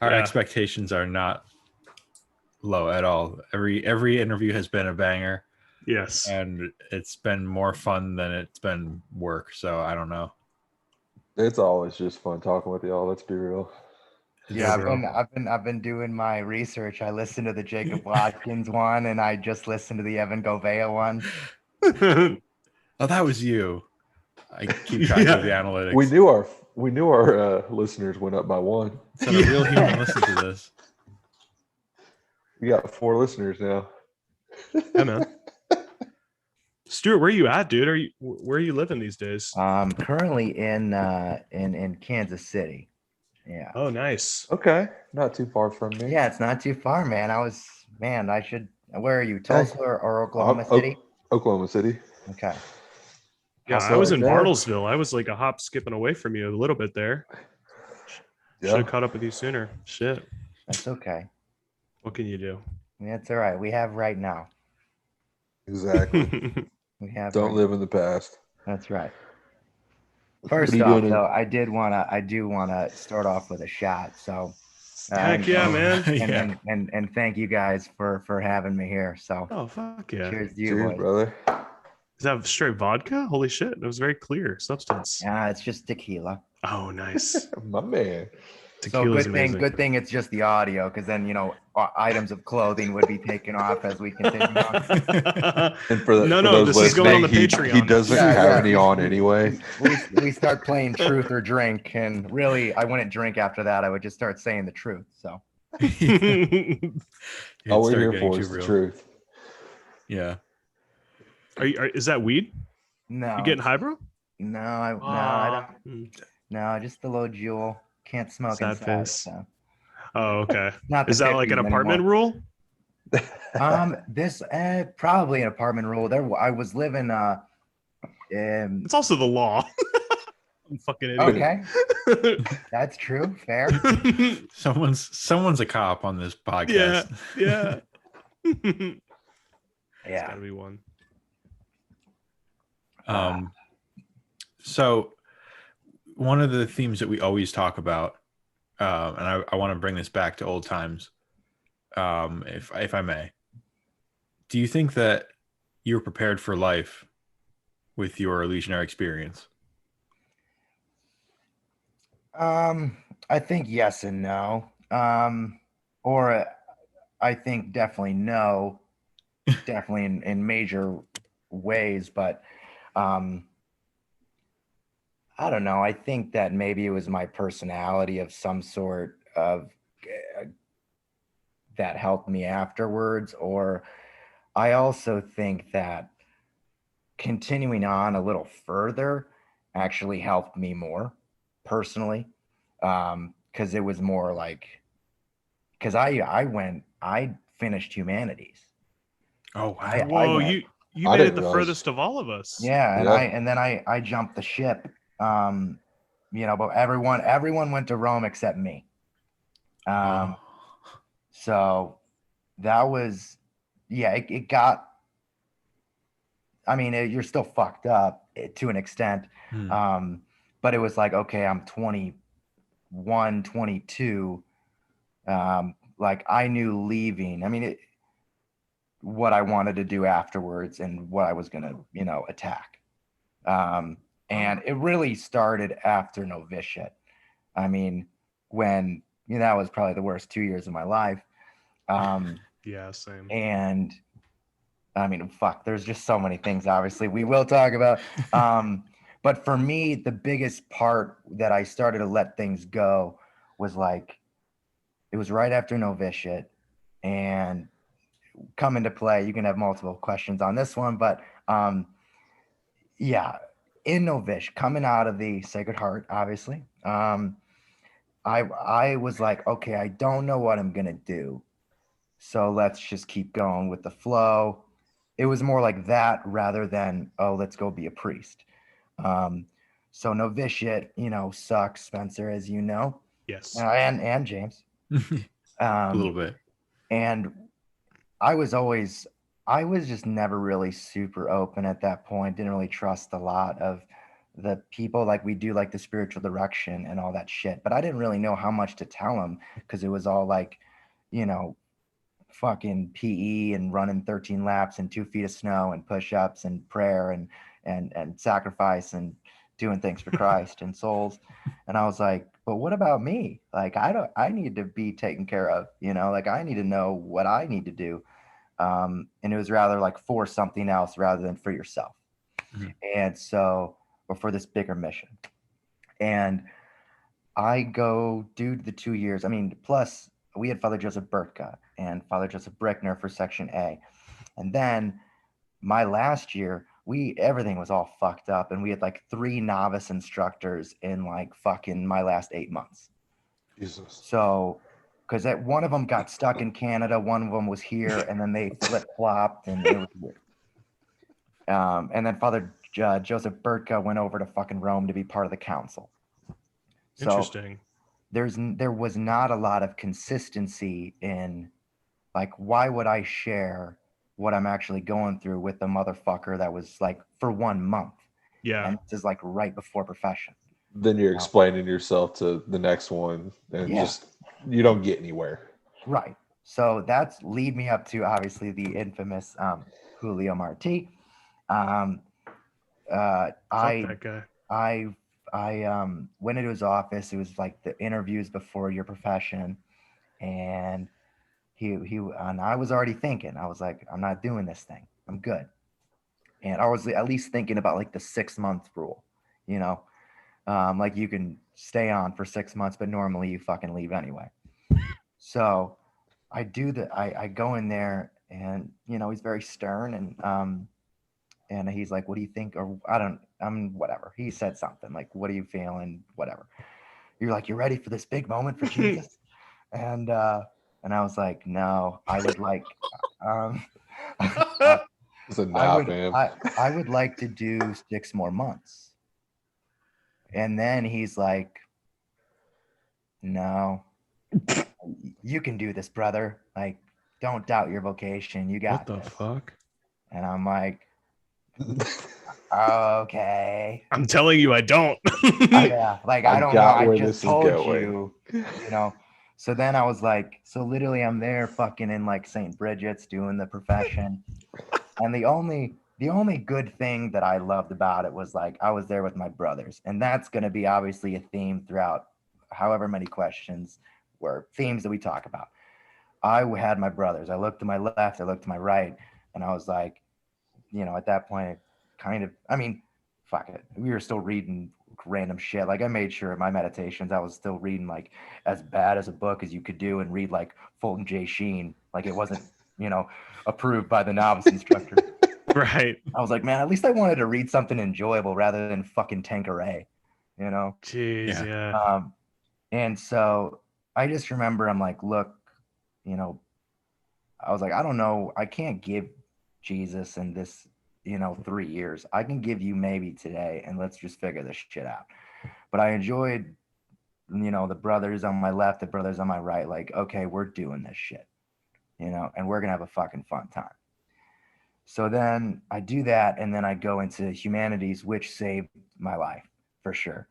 Our expectations are not low at all. Every interview has been a banger. Yes. And it's been more fun than it's been work. So I don't know. It's always just fun talking with y'all. Let's be real. Yeah, I've been doing my research. I listened to the Jacob Watkins one, and I just listened to the Evan Govea one. Oh, that was you. I keep track of the analytics. We knew our listeners went up by 1. So a real human listened to this. We got 4 listeners now. Yeah, man. Stuart, where are you at, dude? Where are you living these days? Currently in Kansas City. Yeah. Oh, nice. Okay, not too far from me. Yeah, it's not too far, man. I should. Where are you, Tulsa or Oklahoma City? Oklahoma City. Okay. Yeah, I was in Bartlesville. I was like a hop skipping away from you a little bit there. Yeah. Should have caught up with you sooner. Shit. That's okay. What can you do? That's all right. We have right now. Exactly. We have. Don't live in the past. That's right. First off, though, I do wanna start off with a shot. So, heck yeah, man! And thank you guys for having me here. So, fuck yeah! Cheers to you, Cheers, boys. brother. Is that straight vodka? Holy shit! It was very clear substance. Yeah, it's just tequila. Oh, nice. My man. Tequila's so amazing. good thing it's just the audio, because then items of clothing would be taken off as we continue on. And for those this is going on the Patreon. He doesn't have any on anyway. We start playing truth or drink, and really, I wouldn't drink after that. I would just start saying the truth. So all we're here for is the truth. Yeah. Is that weed? No. You getting high, bro? No, I don't. No, just the low jewel. Can't smoke Sad inside. face. So. Oh, okay. Not is that like an apartment rule? This probably an apartment rule. I was living. It's also the law. I'm fucking idiot. Okay, that's true. Fair. Someone's a cop on this podcast. Yeah. Yeah. It's gotta be one. So one of the themes that we always talk about, and I want to bring this back to old times, if I may. Do you think that you're prepared for life with your Legionary experience? I think yes and no. Or I think definitely no. Definitely in major ways, but I don't know. I think that maybe it was my personality of some sort of that helped me afterwards. Or I also think that continuing on a little further actually helped me more personally. Because it was more like, because I finished humanities. Oh, wow. Whoa, you made it the furthest of all of us. Yeah, and then I jumped the ship. But everyone went to Rome except me. So that was, it got, I mean, you're still fucked up to an extent. But it was like, okay, I'm 21, 22. Like I knew leaving, I mean, what I wanted to do afterwards and what I was going to, attack. And it really started after novitiate. I mean, when, that was probably the worst 2 years of my life. Yeah, same. And I mean, there's just so many things, obviously, we will talk about. But for me, the biggest part that I started to let things go was like, it was right after novitiate and come into play. You can have multiple questions on this one, but in novitiate, coming out of the Sacred Heart, obviously, I was like, okay, I don't know what I'm going to do. So let's just keep going with the flow. It was more like that rather than, oh, let's go be a priest. So novitiate, sucks, Spencer, as you know. Yes. And James. A little bit. And I was just never really super open at that point. Didn't really trust a lot of the people, like we do like the spiritual direction and all that shit, but I didn't really know how much to tell them because it was all like, you know, fucking PE and running 13 laps and 2 feet of snow and push-ups and prayer and sacrifice and doing things for Christ and souls. And I was like, but what about me? Like, I need to be taken care of, you know, like I need to know what I need to do. And it was rather like for something else rather than for yourself. And so, or for this bigger mission. And I go do the 2 years. I mean, plus we had Father Joseph Burtka and Father Joseph Brickner for Section A. And then my last year, everything was all fucked up. And we had like 3 novice instructors in like fucking my last 8 months. Jesus. So, because one of them got stuck in Canada, one of them was here, and then they flip-flopped, and it was weird. And then Father Joseph Burtka went over to fucking Rome to be part of the council. So Interesting. there was not a lot of consistency in, like, why would I share what I'm actually going through with the motherfucker that was like for 1 month? Yeah. And this is like right before profession. Then you're explaining yourself to the next one, and Yeah. just you don't get anywhere. Right. So that's lead me up to obviously the infamous Julio Marti. Fuck that guy. I went into his office. It was like the interviews before your profession, and he and I was already thinking. I was like, I'm not doing this thing. I'm good. And I was at least thinking about like the 6-month rule, you know, like you can stay on for 6 months, but normally you fucking leave anyway. So I go in there, and you know, he's very stern, and he's like, what do you think? Or whatever. He said something like, what are you feeling? Whatever. You're like, you're ready for this big moment for Jesus? And I was like, no, I would like, It's a nap, man. I would like to do 6 more months. And then he's like, no, you can do this, brother. Like, don't doubt your vocation. You got What the this. fuck? And I'm like, okay. I'm telling you, I don't. Yeah, like I don't know. got I where just this is told going. you know. So then I was like, so literally I'm there fucking in like St. Bridget's doing the profession. And the only good thing that I loved about it was like I was there with my brothers. And that's gonna be obviously a theme throughout however many questions were themes that we talk about. I had my brothers. I looked to my left, I looked to my right, and I was like, you know, at that point, kind of, I mean, fuck it. We were still reading random shit. Like I made sure in my meditations, I was still reading like as bad as a book as you could do and read like Fulton J. Sheen. Like it wasn't, you know, approved by the novice instructor. Right. I was like, man, at least I wanted to read something enjoyable rather than fucking Tanqueray, you know? Jeez, yeah. And so I just remember I'm like, look, you know, I was like, I don't know. I can't give Jesus in this, you know, 3 years. I can give you maybe today, and let's just figure this shit out. But I enjoyed, you know, the brothers on my left, the brothers on my right. Like, okay, we're doing this shit, you know, and we're going to have a fucking fun time. So then I do that, and then I go into humanities, which saved my life for sure.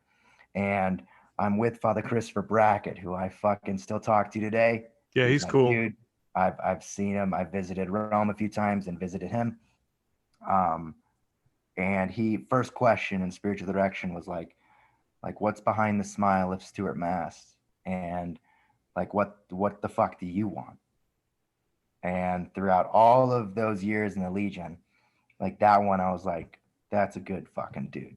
And I'm with Father Christopher Brackett, who I fucking still talk to today. Yeah, he's my cool. Dude. I've seen him. I visited Rome a few times and visited him. And he first question in spiritual direction was like what's behind the smile of Stuart Mast, and like what the fuck do you want? And throughout all of those years in the Legion, like that one, I was like, that's a good fucking dude.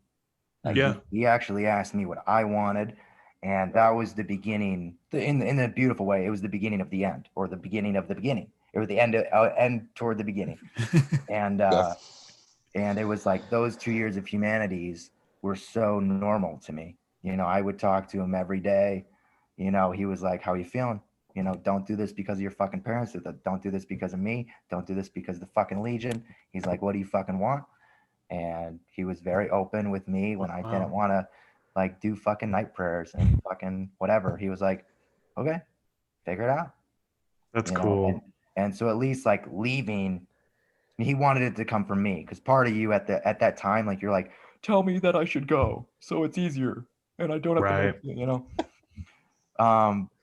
Like Yeah. he actually asked me what I wanted, and that was the beginning. In a beautiful way, it was the beginning of the end, or the beginning of the beginning. It was the end toward the beginning, and and it was like those 2 years of humanities were so normal to me. You know, I would talk to him every day. You know, he was like, "How are you feeling? You know, don't do this because of your fucking parents. Don't do this because of me. Don't do this because of the fucking Legion." He's like, "What do you fucking want?" And he was very open with me when I didn't want to like do fucking night prayers and fucking whatever. He was like, okay, figure it out. That's You know, cool. and so at least like leaving, he wanted it to come from me, because part of you at that time, like you're like, tell me that I should go, so it's easier, and I don't have Right. to make,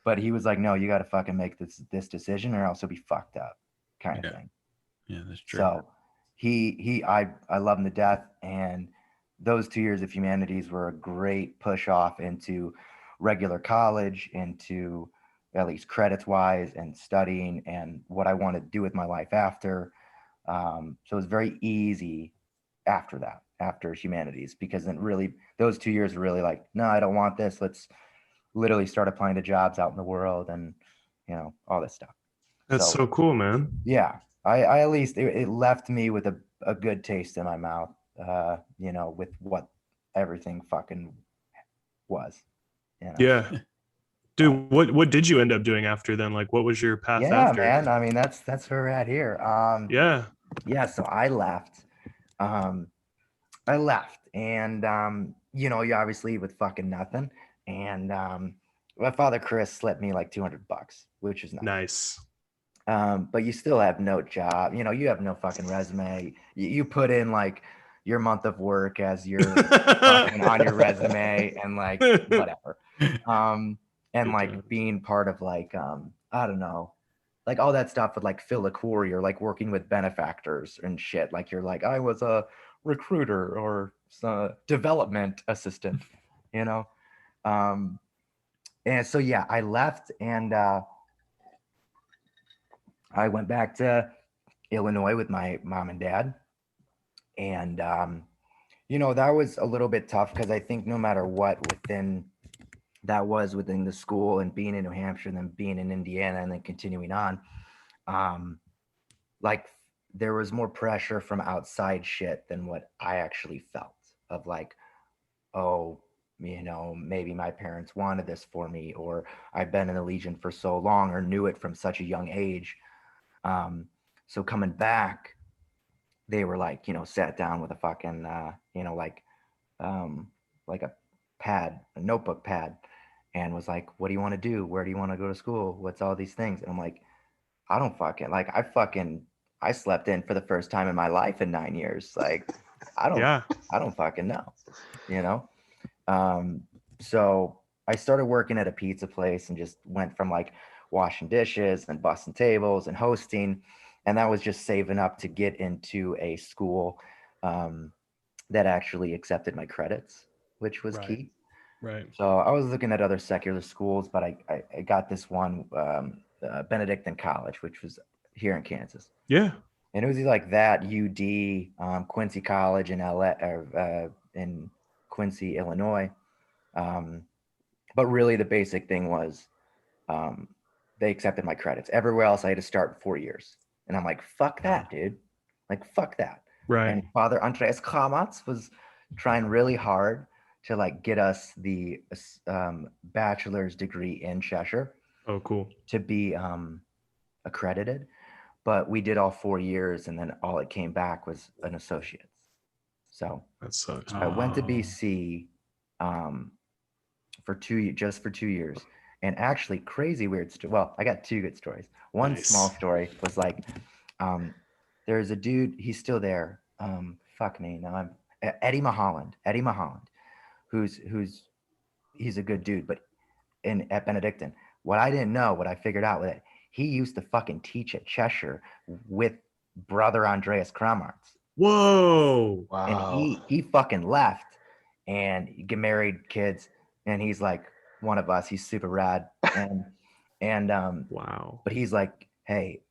But he was like, no, you got to fucking make this decision, or else you'll be fucked up, kind of Yeah. thing. Yeah, that's true. So I love him to death, and those 2 years of humanities were a great push off into regular college, into at least credits wise and studying and what I want to do with my life after. So it was very easy after that, after humanities, because then really those 2 years were really like, no, I don't want this. Let's literally start applying to jobs out in the world and, all this stuff. That's so cool, man. Yeah, I at least it left me with a good taste in my mouth, with what everything fucking was. Yeah. Dude, what did you end up doing after then? Like, what was your path Yeah, after? man. I mean, that's where we're at here. Yeah. Yeah. So I left. And you obviously with fucking nothing. And my father Chris slipped me like $200, which is nice. Nice. But you still have no job. You have no fucking resume. You put in like your month of work as your fucking on your resume and like whatever. And Good like times. being part of like I don't know, like all that stuff with like Phil Corey or like working with benefactors and shit. Like you're like, I was a recruiter or development assistant, and so yeah, I left and I went back to Illinois with my mom and dad. And, that was a little bit tough because I think no matter what within the school and being in New Hampshire and then being in Indiana and then continuing on, like there was more pressure from outside shit than what I actually felt of like, oh, maybe my parents wanted this for me, or I've been in the Legion for so long or knew it from such a young age. So coming back, they were like, sat down with a fucking, like a notebook pad, and was like, what do you want to do? Where do you want to go to school? What's all these things? And I'm like, I don't fucking like, I slept in for the first time in my life in 9 years. Like, I don't fucking know, so I started working at a pizza place and just went from like washing dishes and busting tables and hosting. And that was just saving up to get into a school that actually accepted my credits, which was key. Right. So I was looking at other secular schools, but I got this one, Benedictine College, which was here in Kansas. Yeah. And it was like that, UD, Quincy College in in Quincy, Illinois. But really the basic thing was they accepted my credits. Everywhere else I had to start 4 years. And I'm like, fuck that, dude. Like, fuck that. Right. And Father Andreas Kramatz was trying really hard to like get us the bachelor's degree in Cheshire. Oh, cool. To be accredited. But we did all 4 years, and then all it came back was an associate's. So that sucks. I went to BC for 2 years, just for 2 years. And actually crazy weird well, I got two good stories. One small story was like there's a dude, he's still there. Fuck me. Now I'm Eddie Mulholland, who's he's a good dude, but at Benedictine. What I didn't know, what I figured out with it, he used to fucking teach at Cheshire with brother Andreas Kramartz. Whoa. Wow. And he fucking left and get married, kids, and he's like one of us. He's super rad. And Wow. but he's like, hey,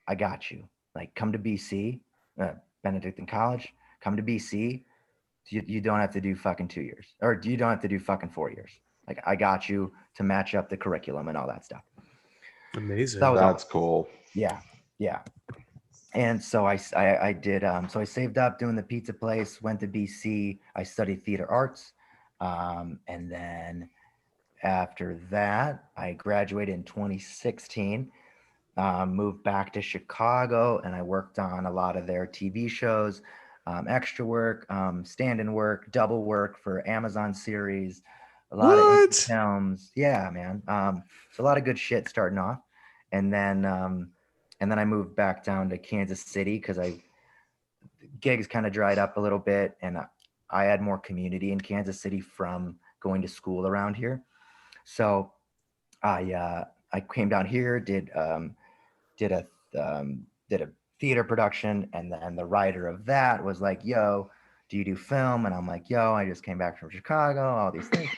I got you. Like, come to BC, Benedictine College, come to BC. You don't have to do fucking 2 years, or you don't have to do fucking 4 years. Like, I got you to match up the curriculum and all that stuff. Amazing. That was That's awesome. cool. Yeah. And so I did, so I saved up doing the pizza place, went to BC, I studied theater arts. And then after that, I graduated in 2016, moved back to Chicago, and I worked on a lot of their TV shows, extra work, stand-in work, double work for Amazon series, a lot of indie films. Yeah, man. So a lot of good shit starting off. And then I moved back down to Kansas City because gigs kind of dried up a little bit, and I had more community in Kansas City from going to school around here. So I came down here, did a did a theater production, and then the writer of that was like, "Yo, do you do film?" And I'm like, "Yo, I just came back from Chicago, all these things."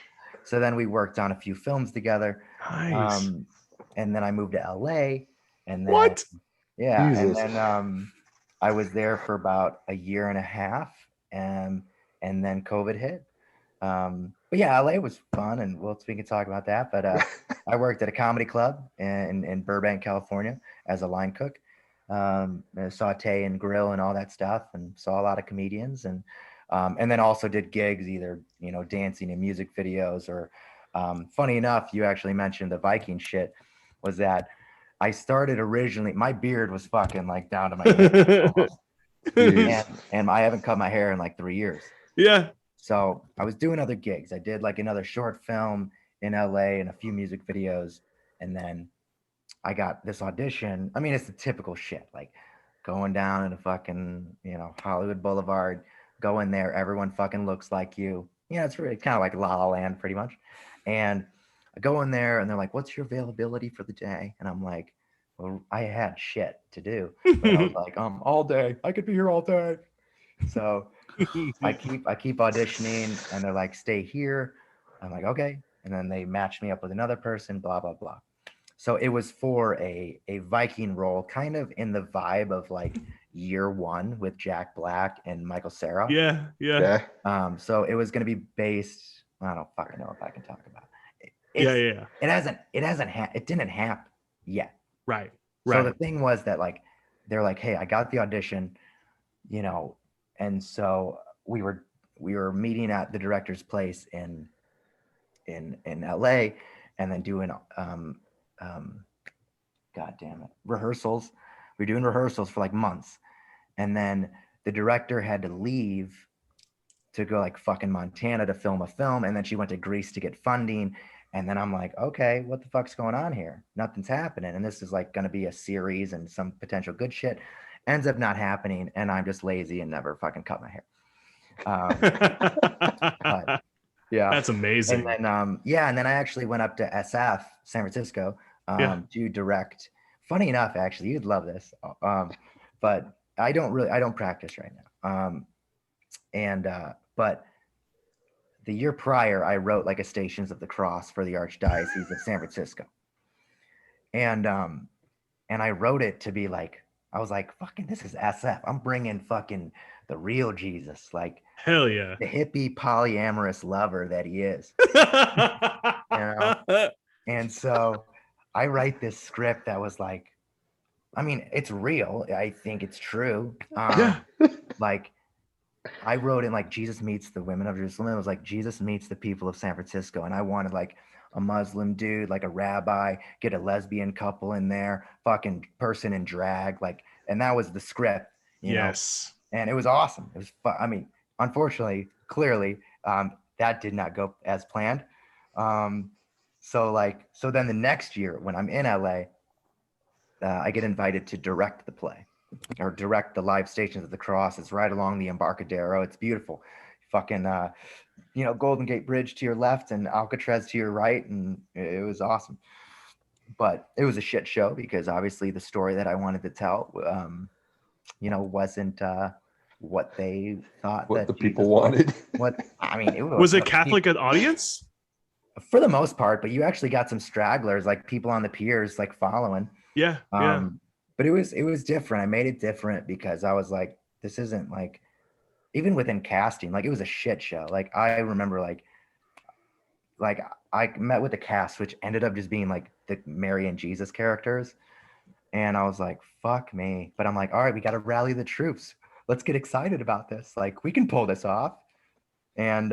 So then we worked on a few films together. Nice. And then I moved to LA, and then What? yeah, and Jesus. then I was there for about a year and a half, and then COVID hit. But yeah, LA was fun, and we can talk about that. But I worked at a comedy club in Burbank, California, as a line cook, saute and grill and all that stuff, and saw a lot of comedians, and then also did gigs, either dancing in music videos or. Funny enough, you actually mentioned the Viking shit. Was that I started originally? My beard was fucking like down to my ankles almost. Jeez. and I haven't cut my hair in like 3 years. Yeah. So I was doing other gigs. I did like another short film in LA and a few music videos. And then I got this audition. I mean, it's the typical shit, like going down in a fucking, Hollywood Boulevard, go in there, everyone fucking looks like you. It's really kind of like La La Land pretty much. And I go in there and they're like, "What's your availability for the day?" And I'm like, well, I had shit to do. But I was like, all day. I could be here all day. So I keep auditioning, and they're like, "Stay here." I'm like, "Okay." And then they match me up with another person, blah, blah, blah. So it was for a Viking role, kind of in the vibe of like Year One with Jack Black and Michael Cera. Yeah. Yeah. Yeah. So it was going to be based. I don't fucking know if I can talk about it. Yeah. It didn't happen yet. Right. So the Right. thing was that like they're like, "Hey, I got the audition," and so we were meeting at the director's place in LA, and then doing god damn it, rehearsals. We were doing rehearsals for like months, and then the director had to leave to go like fucking Montana to film a film, and then she went to Greece to get funding. And then I'm like, okay, what the fuck's going on here? Nothing's happening, and this is like going to be a series and some potential good shit. Ends up not happening, and I'm just lazy and never fucking cut my hair. But yeah, That's amazing. And then I actually went up to SF San Francisco to direct. Funny enough, actually, you'd love this, but I don't practice right now. But the year prior, I wrote like a Stations of the Cross for the Archdiocese of San Francisco, and I wrote it to be like, I was like, fucking, this is SF. I'm bringing fucking the real Jesus, like Hell yeah. the hippie polyamorous lover that he is. And so I write this script that was like, I mean, it's real. I think it's true. Yeah. Like I wrote in like Jesus meets the women of Jerusalem. It was like Jesus meets the people of San Francisco. And I wanted like a Muslim dude, like a rabbi, get a lesbian couple in there, fucking person in drag. Like, and that was the script, Yes. and it was awesome. It was fun. I mean, unfortunately, clearly, that did not go as planned. So then the next year when I'm in LA, I get invited to direct the play or direct the live Stations of the Cross. It's right along the Embarcadero. It's beautiful. Fucking, Golden Gate Bridge to your left and Alcatraz to your right. And it was awesome. But it was a shit show because obviously the story that I wanted to tell, wasn't what they thought What that the Jesus people was. wanted. What I mean, it Was it Catholic audience? for the most part, but you actually got some stragglers, like people on the piers, like following. Yeah. Yeah. But it was different. I made it different because I was like, this isn't like, even within casting, like it was a shit show. Like I remember like I met with the cast, which ended up just being like the Mary and Jesus characters. And I was like, fuck me. But I'm like, all right, we got to rally the troops. Let's get excited about this. Like we can pull this off. And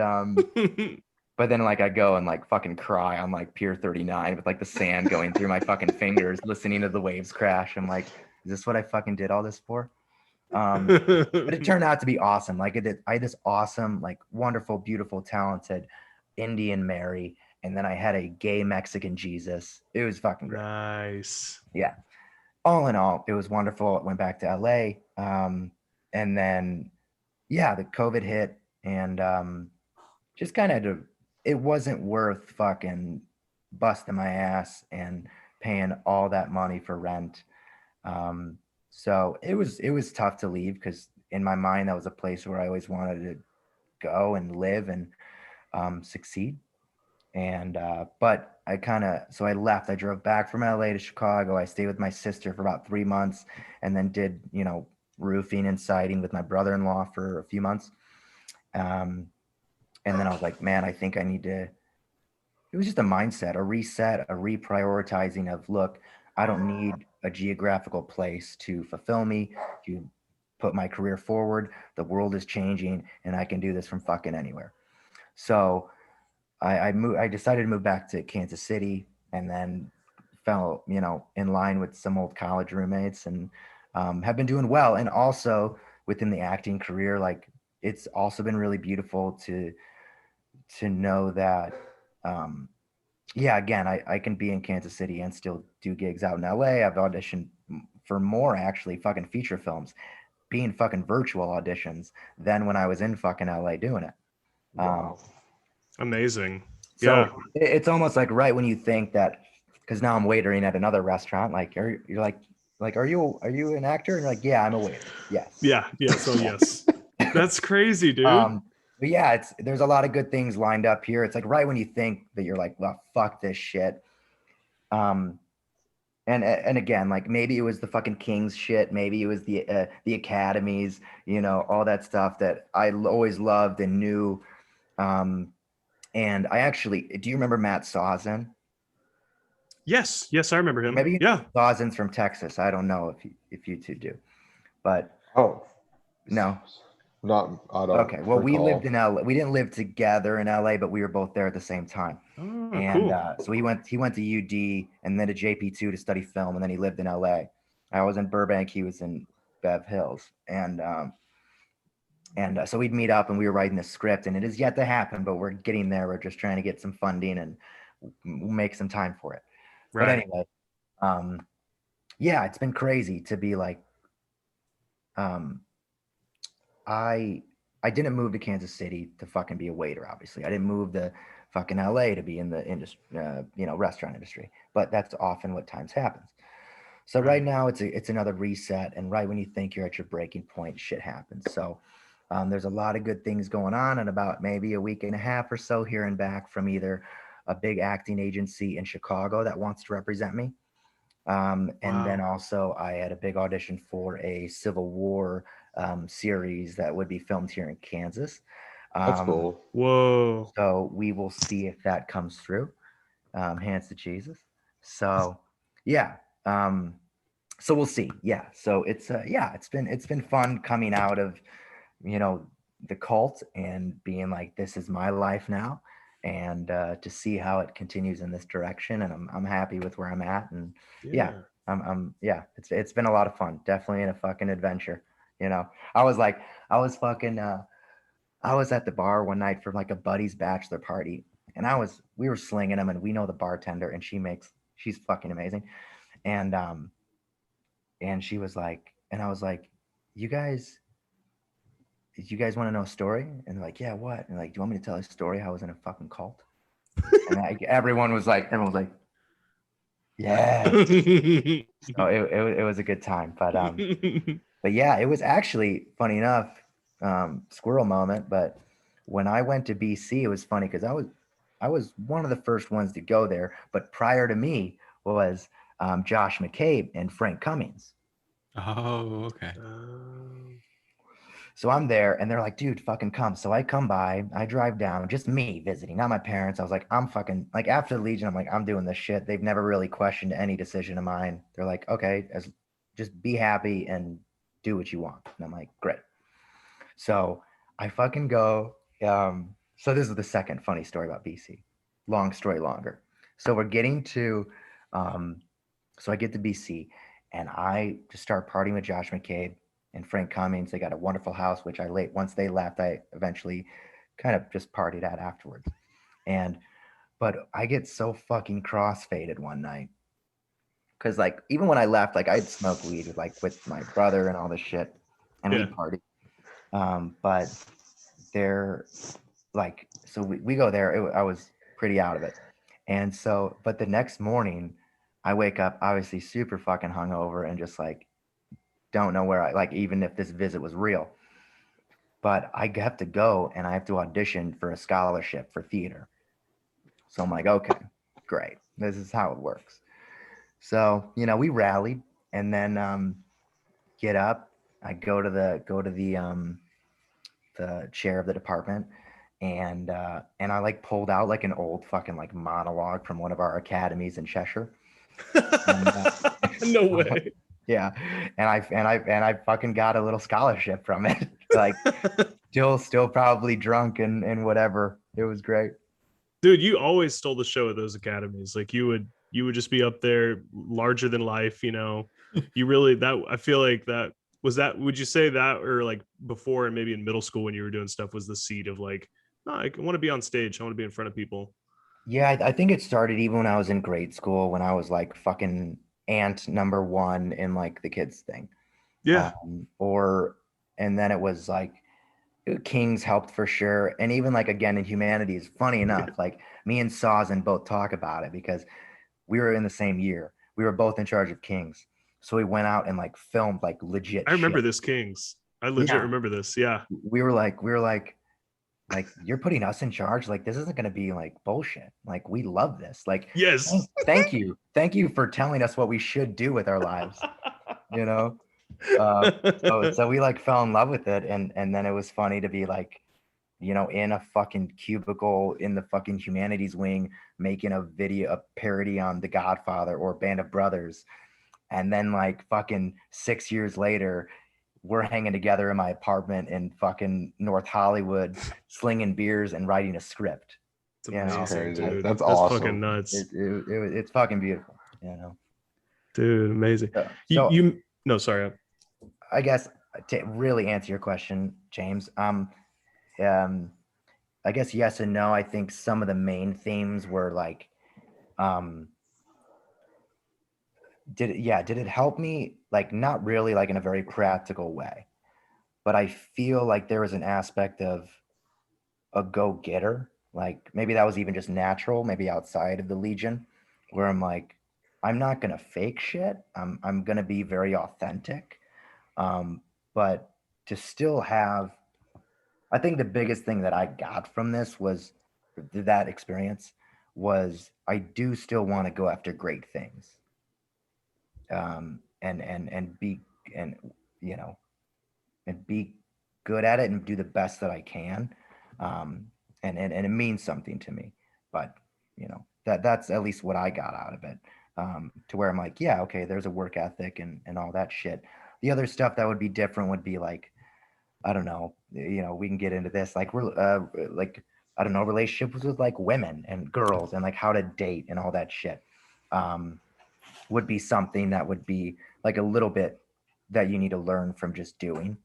but then like I go and like fucking cry on like Pier 39 with like the sand going through my fucking fingers, listening to the waves crash. I'm like, is this what I fucking did all this for? But it turned out to be awesome. Like I had this awesome, like wonderful, beautiful, talented Indian Mary, and then I had a gay Mexican Jesus. It was fucking great. Nice. Yeah. All in all, it was wonderful. I went back to LA. And then the COVID hit. and just kind of it wasn't worth fucking busting my ass and paying all that money for rent. So it was tough to leave because in my mind that was a place where I always wanted to go and live and succeed. And but so I left. I drove back from LA to Chicago. I stayed with my sister for about 3 months, and then did roofing and siding with my brother-in-law for a few months. And then I was like, man, I think I need to. It was just a mindset, a reset, a reprioritizing of, look, I don't need a geographical place to fulfill me, to put my career forward. The world is changing, and I can do this from fucking anywhere. So I decided to move back to Kansas City, and then fell, in line with some old college roommates, and have been doing well. And also within the acting career, like it's also been really beautiful to know that, yeah, again, I can be in Kansas City and still do gigs out in LA. I've auditioned for more actually fucking feature films, being fucking virtual auditions than when I was in fucking LA doing it. Wow. Amazing. So Yeah. it's almost like right when you think that, because now I'm waitering at another restaurant, like you're like, are you an actor? And you're like, yeah, I'm a waiter. Yes. Yeah. Yes. Oh, yes. That's crazy, dude. But yeah, there's a lot of good things lined up here. It's like right when you think that you're like, well, fuck this shit. And again, like maybe it was the fucking Kings shit. Maybe it was the academies, all that stuff that I always loved and knew. And I actually, do you remember Matt Sawzen? Yes. Yes, I remember him. Maybe Yeah. Sawzen's from Texas. I don't know if you two do, but Oh, no. not. I don't. Okay. Well, we recall. lived in LA. We didn't live together in LA, but we were both there at the same time. Oh, And cool. so he went to UD and then to JP2 to study film, and then he lived in LA. I was in Burbank. He was in Bev Hills, and so we'd meet up, and we were writing the script, and it is yet to happen, but we're getting there. We're just trying to get some funding, and we'll make some time for it. Right. But anyway, yeah, it's been crazy to be like, I didn't move to Kansas City to fucking be a waiter. Obviously, I didn't move to fucking LA to be in the industry, restaurant industry. But that's often what times happens. So right now it's another reset, and right when you think you're at your breaking point, shit happens. So there's a lot of good things going on, and about maybe a week and a half or so hearing back from either a big acting agency in Chicago that wants to represent me. And then also I had a big audition for a Civil War series that would be filmed here in Kansas. That's cool. Whoa. So we will see if that comes through. Hands to Jesus. So yeah. So we'll see. Yeah. So it's it's been fun coming out of the cult and being like, this is my life now, and to see how it continues in this direction. And I'm happy with where I'm at. And yeah, it's been a lot of fun. Definitely in a fucking adventure. I was at the bar one night for like a buddy's bachelor party, and we were slinging them, and we know the bartender, and she's fucking amazing. And she was like, and I was like, you guys want to know a story? And they're like, yeah, what? And like, do you want me to tell a story how I was in a fucking cult? And everyone was like, yeah. So it was a good time. But yeah, it was actually funny enough, squirrel moment. But when I went to BC, it was funny because I was one of the first ones to go there. But prior to me was Josh McCabe and Frank Cummings. Oh, okay. So I'm there, and they're like, dude, fucking come. So I come by, I drive down, just me visiting, not my parents. I was like, I'm fucking, like, after the Legion, I'm like, I'm doing this shit. They've never really questioned any decision of mine. They're like, okay, just be happy and do what you want. And I'm like, great. So I fucking go. So this is the second funny story about BC. Long story longer. So we're getting to, so I get to BC, and I just start partying with Josh McCabe and Frank Cummings. They got a wonderful house, which once they left, I eventually kind of just partied at afterwards. But I get so fucking crossfaded one night. Cause like, even when I left, like I'd smoke weed with my brother and all this shit, and we'd party. But they're like, so we go there. I was pretty out of it. And so, but the next morning I wake up obviously super fucking hungover and just like, don't know where I like, even if this visit was real, but I have to go and I have to audition for a scholarship for theater. So I'm like, okay, great. This is how it works. So, we rallied and then get up. I go to the chair of the department and I like pulled out like an old fucking like monologue from one of our academies in Cheshire. And, No way. yeah. And I fucking got a little scholarship from it. Like still probably drunk and whatever. It was great. Dude, you always stole the show at those academies. Like you would just be up there larger than life, You really that I feel like that would you say that or like before and maybe in middle school when you were doing stuff was the seed of like, no, I want to be on stage. I want to be in front of people. Yeah, I think it started even when I was in grade school when I was like fucking ant number one in like the kids thing. Yeah. And then it was like Kings helped for sure. And even like again in humanities, funny enough, like me and Sawzen both talk about it because we were in the same year. We were both in charge of Kings. So we went out and like filmed like legit I remember shit. this Kings. I legit remember this. Yeah. We were like, you're putting us in charge. Like, this isn't going to be like bullshit. Like, we love this. Like, Yes. thank you. Thank you for telling us what we should do with our lives. So we like fell in love with it. And then it was funny to be like, in a fucking cubicle in the fucking humanities wing, making a parody on The Godfather or Band of Brothers. And then like fucking 6 years later, we're hanging together in my apartment in fucking North Hollywood, slinging beers and writing a script. It's amazing, crazy. dude. That's awesome. Fucking nuts. It's fucking beautiful, Dude, amazing. So No, sorry. I guess to really answer your question, James, I guess yes and no. I think some of the main themes were like, did it help me? Like, not really, like in a very practical way, but I feel like there was an aspect of a go-getter. Like maybe that was even just natural, maybe outside of the Legion, where I'm like, I'm not gonna fake shit. I'm gonna be very authentic. But to still have, I think the biggest thing that I got from this was that experience was I do still want to go after great things. And be and and be good at it and do the best that I can. And it means something to me. But that's at least what I got out of it. To where I'm like, yeah, okay, there's a work ethic and all that shit. The other stuff that would be different would be like, I don't know, we can get into this. Like we're like, I don't know, relationships with like women and girls and like how to date and all that shit. Would be something that would be like a little bit that you need to learn from just doing.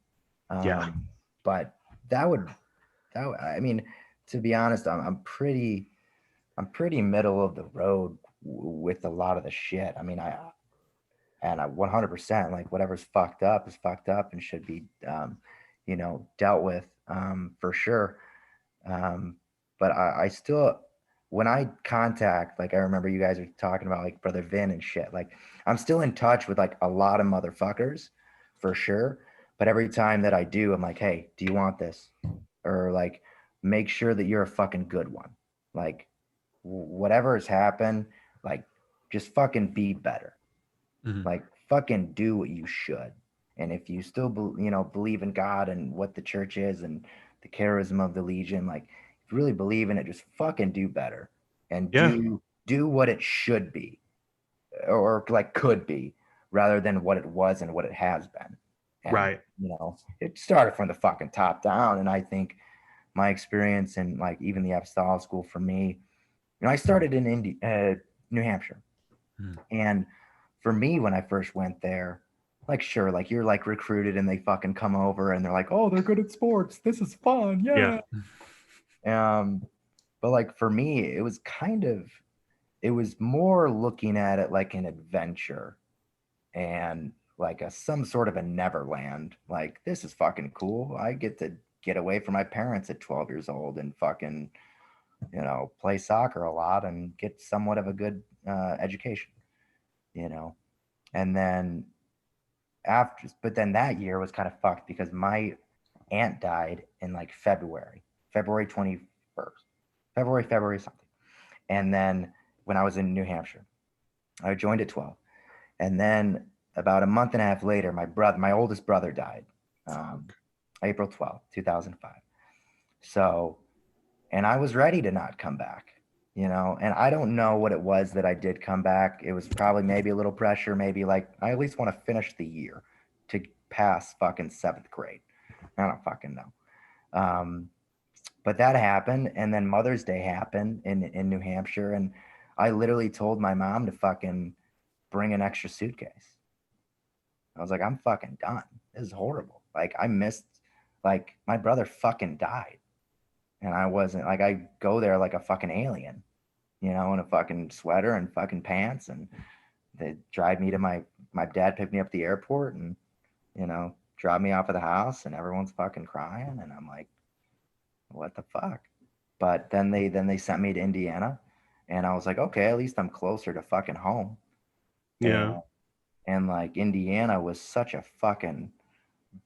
But I mean, to be honest, I'm pretty middle of the road with a lot of the shit. I mean, I 100% like whatever's fucked up is fucked up and should be, dealt with, for sure. But I still, when I contact, like, I remember you guys were talking about like Brother Vin and shit, like I'm still in touch with like a lot of motherfuckers for sure. But every time that I do, I'm like, hey, do you want this? Or like, make sure that you're a fucking good one. Like, whatever has happened, like, just fucking be better. Mhm. Like, fucking do what you should. And if you still, believe in God and what the church is and the charisma of the Legion, like, if you really believe in it, just fucking do better and do what it should be or like could be rather than what it was and what it has been. And, Right. It started from the fucking top down. And I think my experience in like even the apostolic school for me, I started in New Hampshire. And for me, when I first went there, like, sure, like you're like recruited and they fucking come over and they're like, oh, they're good at sports. This is fun. Yeah. But like for me, it was more looking at it like an adventure and like some sort of a Neverland. Like, this is fucking cool. I get to get away from my parents at 12 years old and fucking, you know, play soccer a lot and get somewhat of a good education, you know. And then but then that year was kind of fucked because my aunt died in like February 21st, February something. And then when I was in New Hampshire, I joined at 12. And then about a month and a half later, my oldest brother died, April 12th, 2005. So, and I was ready to not come back, you know, and I don't know what it was that I did come back. It was probably maybe a little pressure, maybe like, I at least want to finish the year to pass fucking 7th grade. I don't fucking know. But that happened. And then Mother's Day happened in New Hampshire. And I literally told my mom to fucking bring an extra suitcase. I was like, I'm fucking done. This is horrible. Like I missed, like my brother fucking died. And I wasn't like, I go there like a fucking alien, you know, in a fucking sweater and fucking pants. And they drive me to my dad picked me up at the airport and, you know, dropped me off at the house and everyone's fucking crying. And I'm like, what the fuck? But then they sent me to Indiana and I was like, okay, at least I'm closer to fucking home. Yeah. And like Indiana was such a fucking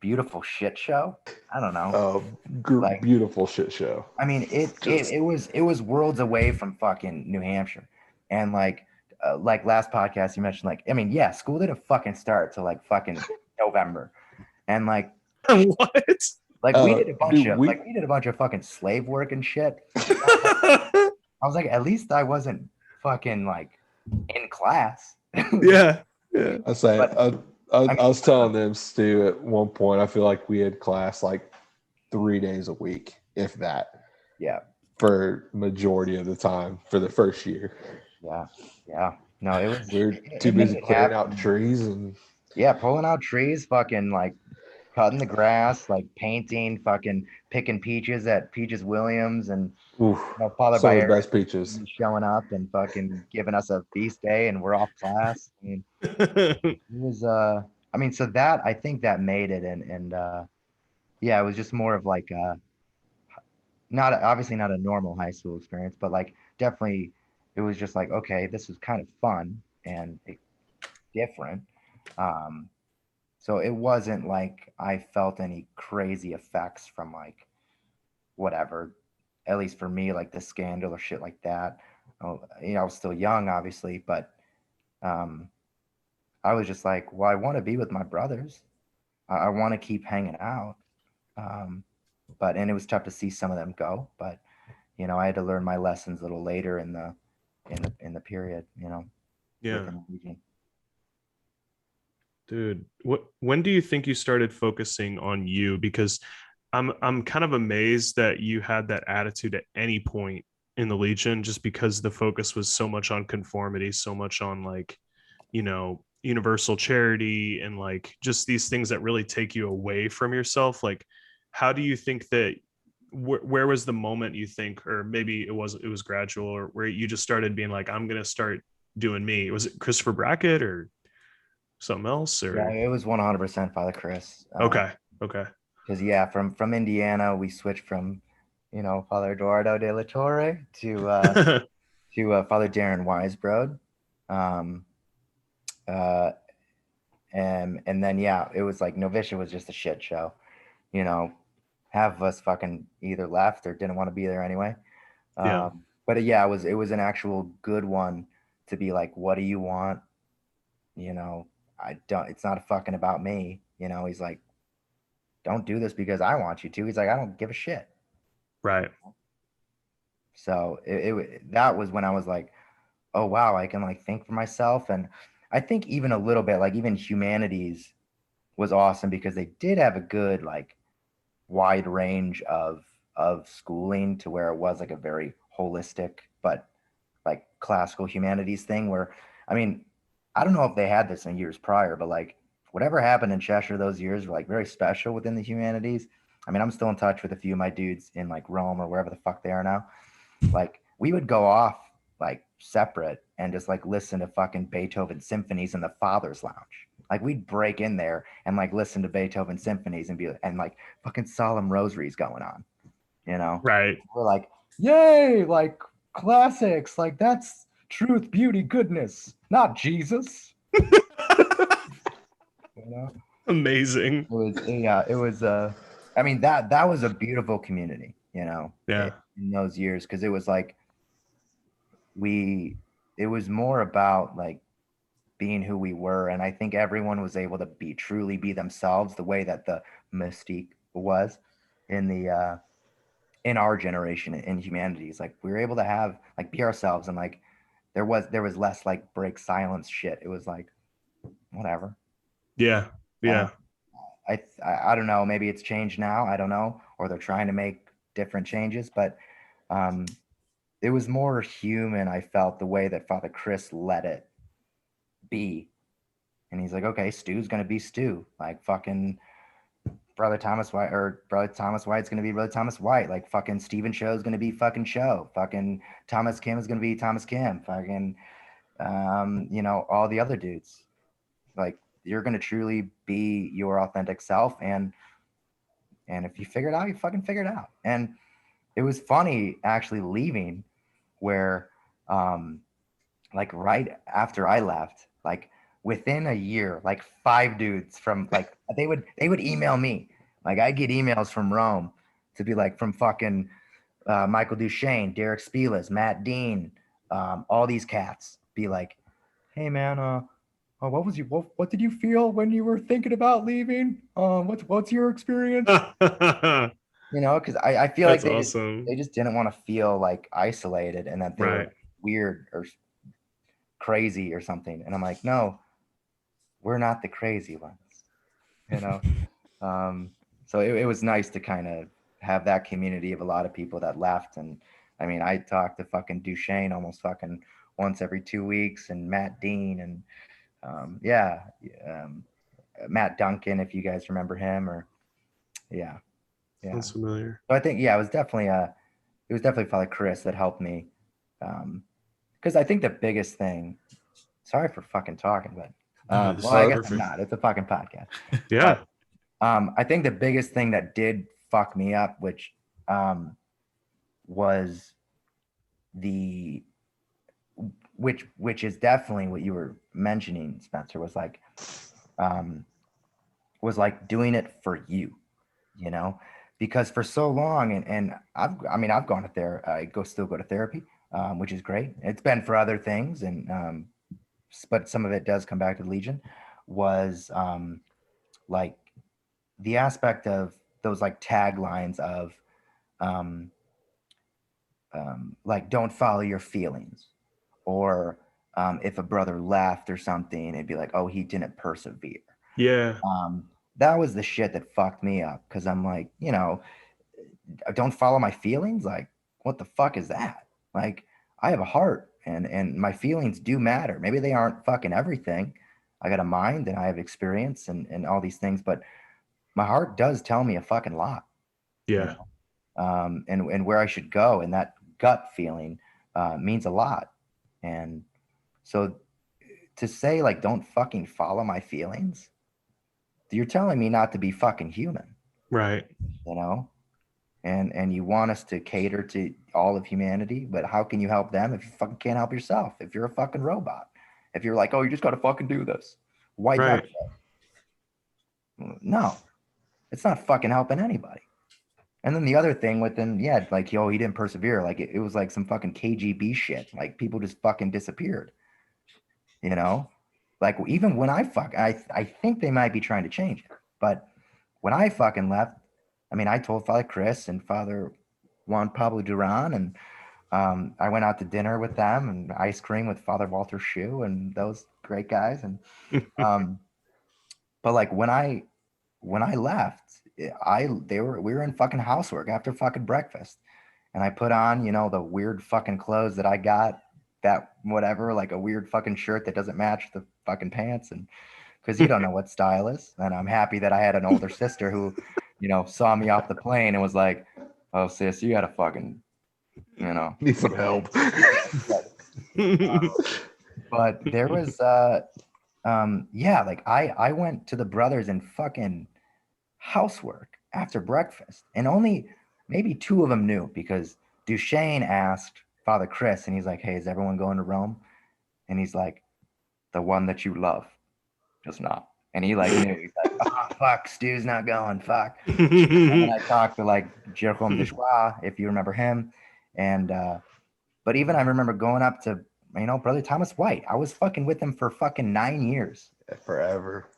beautiful shit show. I don't know. Like, beautiful shit show. I mean, it was worlds away from fucking New Hampshire. And like last podcast you mentioned, like, I mean, yeah, school didn't fucking start till like fucking November. And like What? like we did a bunch of fucking slave work and shit. I was like, at least I wasn't fucking like in class. Yeah. I say, I was telling them, Stu, at one point, I feel like we had class like 3 days a week, if that. Yeah. For majority of the time for the first year. Yeah. No, it was. We were too busy clearing out trees and. Yeah, pulling out trees, fucking like cutting the grass, like painting, fucking picking peaches at Peaches Williams, and Father some of the Bayer best peaches showing up and fucking giving us a feast day, and we're off class. I mean, it was I mean, so that I think that made it, and yeah, it was just more of like not obviously not a normal high school experience, but like definitely it was just like, okay, this was kind of fun and different. So it wasn't like I felt any crazy effects from like whatever, at least for me, like the scandal or shit like that. You know, I was still young, obviously, but I was just like, well, I want to be with my brothers. I want to keep hanging out. And it was tough to see some of them go, but you know, I had to learn my lessons a little later in the period, you know. Yeah. Dude, when do you think you started focusing on you? Because I'm kind of amazed that you had that attitude at any point in the Legion, just because the focus was so much on conformity, so much on like, you know, universal charity and like just these things that really take you away from yourself. Like, how do you think that where was the moment you think, or maybe it was gradual, or where you just started being like, I'm gonna start doing me? Was it Christopher Brackett or something else? Or Yeah, it was 100% Father Chris. Okay. Because yeah, from Indiana, we switched from, you know, Father Eduardo de la Torre to Father Darren Weisbrod. And then yeah, it was like Novitiate was just a shit show, you know. Half of us fucking either left or didn't want to be there anyway. Yeah. But yeah, it was an actual good one to be like, what do you want? You know, it's not fucking about me. You know, he's like, don't do this because I want you to. He's like, I don't give a shit. Right. So that was when I was like, oh wow, I can like think for myself. And I think even a little bit, like even humanities was awesome because they did have a good like wide range of schooling, to where it was like a very holistic but like classical humanities thing, where I mean, I don't know if they had this in years prior, but like whatever happened in Cheshire those years were like very special within the humanities. I mean, I'm still in touch with a few of my dudes in like Rome or wherever the fuck they are now. Like we would go off like separate and just like listen to fucking Beethoven symphonies in the Father's Lounge. Like we'd break in there and like listen to Beethoven symphonies and like fucking solemn rosaries going on, you know? Right. We're like, yay, like classics, like that's truth, beauty, goodness, not Jesus. You know? Amazing. It was I mean that was a beautiful community, you know, Yeah. in those years, because it was like it was more about like being who we were, and I think everyone was able to truly be themselves the way that the mystique was in the in our generation in humanity. It's like we were able to have like be ourselves, and like there was less like break silence shit. It was like whatever. Yeah. Yeah. I don't know, maybe it's changed now, I don't know, or they're trying to make different changes, but it was more human. I felt the way that Father Chris let it be. And he's like, okay, Stu's gonna be Stu. Like fucking Brother Thomas White, or Brother Thomas White's gonna be Brother Thomas White. Like fucking Steven Show's gonna be fucking Show. Fucking Thomas Kim is gonna be Thomas Kim. Fucking you know, all the other dudes. Like you're gonna truly be your authentic self, and if you figure it out, you fucking figure it out. And it was funny actually leaving, where like right after I left, like within a year, like 5 dudes from like they would email me. Like I get emails from Rome to be like from fucking Michael Duchesne, Derek Spielas, Matt Dean, all these cats be like, hey man, what did you feel when you were thinking about leaving? What's your experience? You know, because I feel That's like awesome. they just didn't want to feel like isolated and that they Right. were weird or crazy or something. And I'm like, no, we're not the crazy ones, you know? So it was nice to kind of have that community of a lot of people that left. And I mean, I talked to fucking Duchesne almost fucking once every 2 weeks, and Matt Dean, and Matt Duncan, if you guys remember him, or yeah. Sounds familiar. So I think, yeah, it was definitely Father Chris that helped me. Because I think the biggest thing, sorry for fucking talking, but this well, I is guess perfect. I'm not. It's a fucking podcast. Yeah. But, I think the biggest thing that did fuck me up, which was which is definitely what you were mentioning, Spencer, was like doing it for you, you know, because for so long, and I've gone to therapy. I still go to therapy, which is great. It's been for other things, and but some of it does come back to the Legion. Was like the aspect of those like taglines of like don't follow your feelings, or if a brother left or something, it'd be like, oh, he didn't persevere. Yeah. That was the shit that fucked me up, because I'm like, you know, don't follow my feelings. Like, what the fuck is that? Like, I have a heart, and my feelings do matter. Maybe they aren't fucking everything. I got a mind and I have experience and all these things, but my heart does tell me a fucking lot. Yeah. You know? And where I should go, and that gut feeling means a lot. And so to say like, don't fucking follow my feelings, you're telling me not to be fucking human. Right. You know? And you want us to cater to all of humanity, but how can you help them if you fucking can't help yourself? If you're a fucking robot, if you're like, oh, you just got to fucking do this, white Right. No, it's not fucking helping anybody. And then the other thing with him, yeah, like, yo, he didn't persevere. Like it was like some fucking KGB shit. Like people just fucking disappeared. You know, like even when I think they might be trying to change it, but when I fucking left, I mean, I told Father Chris and Father Juan Pablo Duran, and I went out to dinner with them and ice cream with Father Walter Shue and those great guys. And but like when I left, we were in fucking housework after fucking breakfast, and I put on, you know, the weird fucking clothes that I got, that whatever, like a weird fucking shirt that doesn't match the fucking pants, and because you don't know what style is. And I'm happy that I had an older sister who, you know, saw me off the plane and was like, oh sis, you gotta fucking, you know, Need some help. but there was Yeah, like I went to the brothers and fucking housework after breakfast, and only maybe two of them knew, because Duchesne asked Father Chris, and he's like, "Hey, is everyone going to Rome?" And he's like, "The one that you love does not." And he like knew. He's like, "Oh fuck, Stu's not going. Fuck." And then I talked to like Jerome Desjois, if you remember him, and but even I remember going up to Brother Thomas White. I was fucking with him for fucking 9 years. Forever.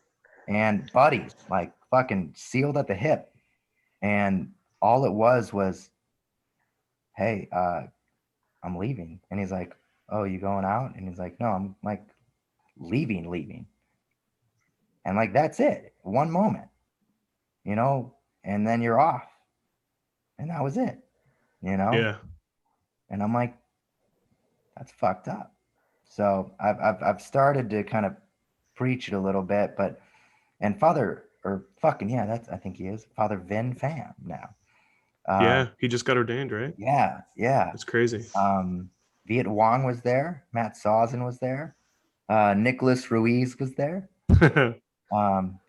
And buddies, like fucking sealed at the hip. And all it was, "Hey, I'm leaving." And he's like, "Oh, you going out?" And he's like, "No, I'm like leaving." And like, that's it. One moment, and then you're off. And that was it, Yeah. And I'm like, that's fucked up. So I've started to kind of preach it a little bit, and Father, or fucking, yeah, that's, I think he is Father Vin Pham now. Yeah, he just got ordained, right? Yeah. It's crazy. Viet Wong was there. Matt Sawson was there. Nicholas Ruiz was there.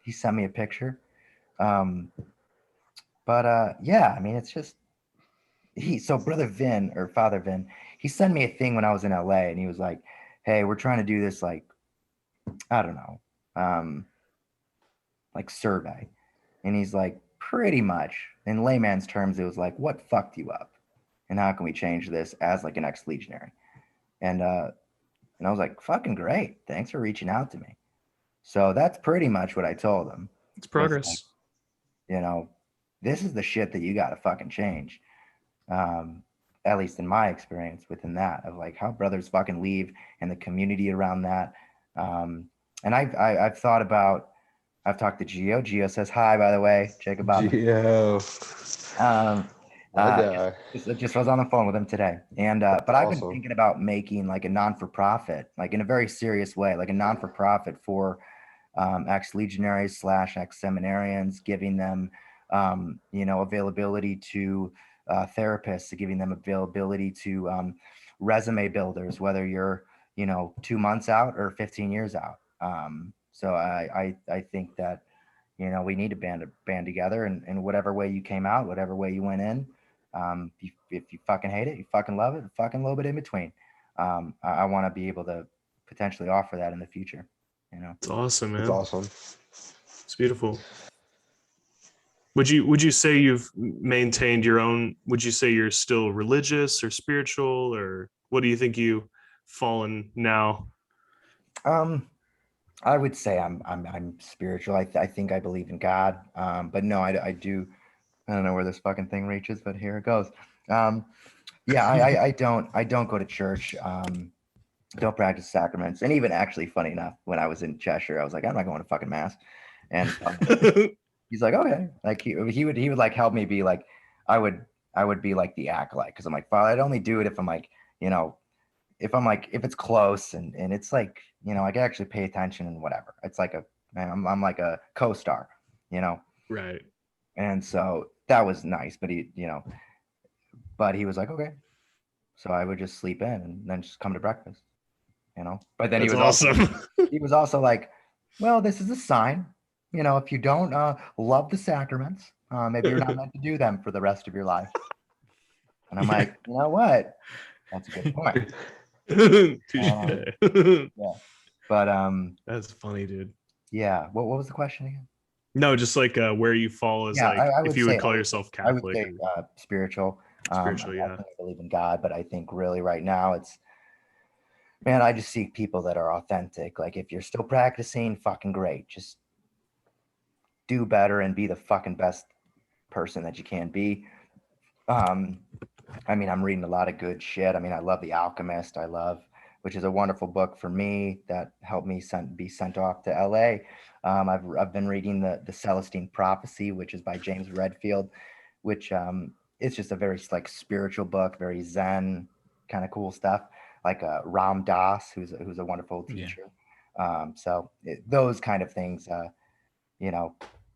He sent me a picture. Yeah, I mean, it's just so Brother Vin, or Father Vin, he sent me a thing when I was in LA, and he was like, "Hey, we're trying to do this, like, I don't know, like survey." And he's like, pretty much in layman's terms, it was like, what fucked you up? And how can we change this as like an ex-legionary? And I was like, fucking great. Thanks for reaching out to me. So that's pretty much what I told him. It's progress. Like, this is the shit that you got to fucking change. At least in my experience within that, of like how brothers fucking leave and the community around that. And I've thought about, I've talked to Gio. Gio says hi, by the way. Jacob. Gio. Just was on the phone with him today. And but I've been awesome. thinking about making like a non-for-profit, like in a very serious way, like a non-for-profit for ex-legionaries / ex-seminarians, giving them availability to therapists, giving them availability to resume builders, whether you're 2 months out or 15 years out. So I think that we need to band together, and in whatever way you came out, whatever way you went in, if you fucking hate it, you fucking love it, fucking a little bit in between. I want to be able to potentially offer that in the future. It's awesome, man. It's awesome. It's beautiful. Would you say you've maintained your own? Would you say you're still religious or spiritual, or what do you think you've fallen now? I would say I'm spiritual. I think I believe in God. But no, I do. I don't know where this fucking thing reaches, but here it goes. Yeah, I don't go to church. Don't practice sacraments. And even actually, funny enough, when I was in Cheshire, I was like, I'm not going to fucking mass. And he's like, okay. Like he would like help me be like, I would be like the acolyte, because I'm like, Father, I'd only do it if I'm like, if it's close and it's like, I can actually pay attention and whatever. It's like I'm like a co-star, Right. And so that was nice, but he was like, okay. So I would just sleep in and then just come to breakfast, But then That's he was awesome. he was also like, well, this is a sign, if you don't love the sacraments, maybe you're not meant to do them for the rest of your life. And I'm like, you know what? That's a good point. Yeah. But that's funny, dude. Yeah. What was the question again? No, just like where you fall as like I if you would call yourself Catholic. I would say spiritual. Spiritual, yeah. I believe in God, but I think really right now man, I just seek people that are authentic. Like if you're still practicing, fucking great. Just do better and be the fucking best person that you can be. I mean, I'm reading a lot of good shit. I mean, I love The Alchemist. Which is a wonderful book for me that helped me be sent off to LA. I've been reading the Celestine Prophecy, which is by James Redfield, which it's just a very like spiritual book, very Zen kind of cool stuff. Like Ram Dass, who's a wonderful teacher. Yeah. Those kind of things,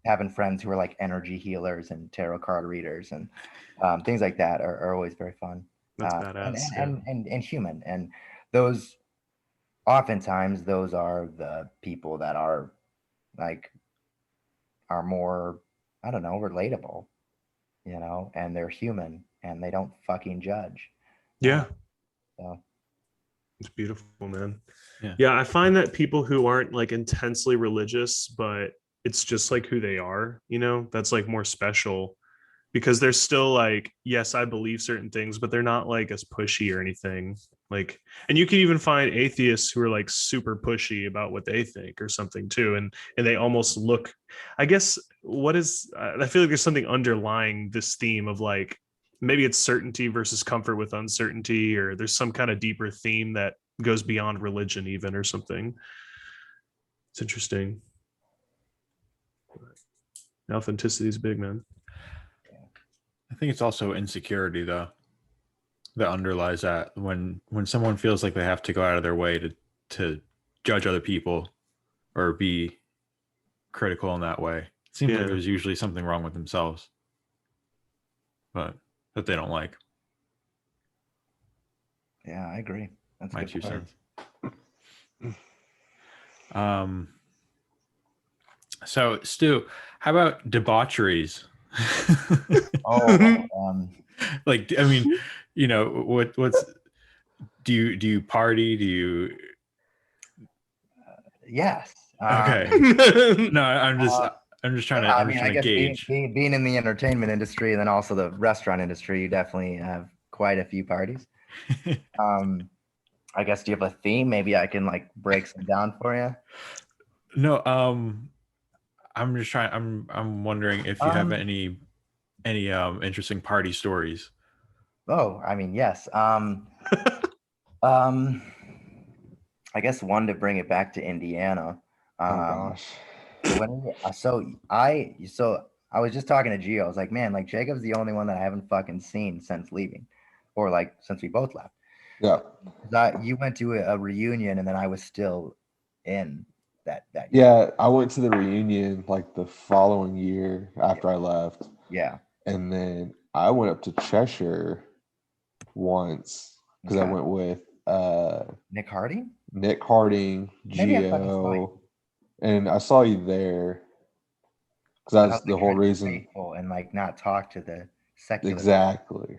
having friends who are like energy healers and tarot card readers and things like that are always very fun. That's badass. And human. And those oftentimes those are the people that are like are more, I don't know, relatable, you know, and they're human and they don't fucking judge. Yeah. So It's beautiful, man. Yeah. Yeah, I find that people who aren't like intensely religious, but it's just like who they are, you know, that's like more special because they're still like, yes, I believe certain things, but they're not like as pushy or anything. Like, and you can even find atheists who are like super pushy about what they think or something too. And they almost look, I guess, what is, I feel like there's something underlying this theme of like, maybe it's certainty versus comfort with uncertainty, or there's some kind of deeper theme that goes beyond religion even or something. It's interesting. Authenticity is big, man. I think it's also insecurity though that underlies that when someone feels like they have to go out of their way to judge other people or be critical in that way. It seems like Yeah. there's usually something wrong with themselves, but that they don't like. yeah, I agree. That's My a good 2 point. cents. So Stu, how about debaucheries? Oh, Like, I mean, you know, what's do you party? Do you yes. okay. No, I'm just trying to Yeah, I mean, I guess gauge. being in the entertainment industry and then also the restaurant industry, you definitely have quite a few parties. I guess, do you have a theme? Maybe I can like break some down for you. No, I'm just trying. I'm wondering if you have any interesting party stories. Oh, I mean, yes. I guess one to bring it back to Indiana. Oh gosh. So I was just talking to Gio. I was like, man, like Jacob's the only one that I haven't fucking seen since leaving, or like since we both left. Yeah. You went to a reunion, and then I was still in that year. Yeah, I went to the reunion like the following year after I left. Yeah. And then I went up to Cheshire once because I Okay. went with Nick Harding. Nick Harding, Maybe I fucking saw you. Gio, and I saw you there because And I that's was the like whole trying to be reason. faithful and like not talk to the secular. Exactly.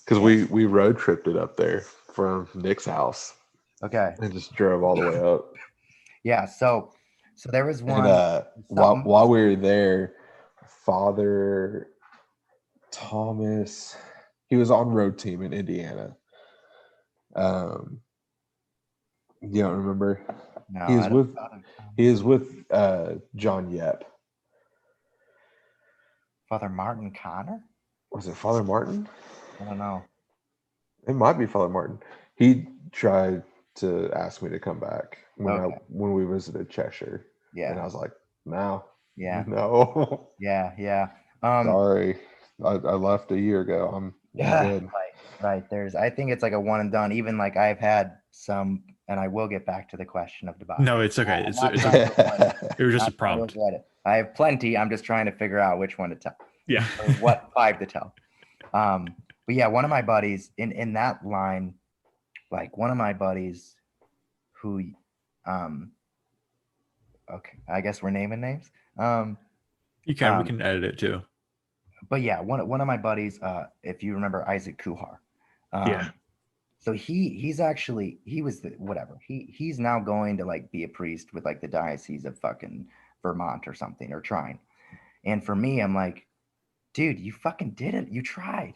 Because we road tripped it up there from Nick's house Okay. and just drove all the way up. Yeah. So there was one. And while we were there, Father Thomas, he was on road team in Indiana. You don't remember? No, He I is don't. with John Yep. Father Martin Connor. Was it Father Martin? I don't know. It might be Father Martin. He tried to ask me to come back when we visited Cheshire. Yeah. And I was like, no. Yeah. No. Yeah. Sorry. I left a year ago. I'm good. Right. I think it's like a one and done. Even like I've had some, and I will get back to the question of debauchery. No, it's okay. It was just a prompt. I have plenty. I'm just trying to figure out which one to tell. Yeah. Or what 5 to tell. But yeah, one of my buddies in that line, like one of my buddies who, okay, I guess we're naming names. We can edit it too. But yeah, one of my buddies, if you remember Isaac Kuhar. Yeah. So he was he's now going to like be a priest with like the diocese of fucking Vermont or something, or trying. And for me, I'm like, dude, you fucking did it. You tried.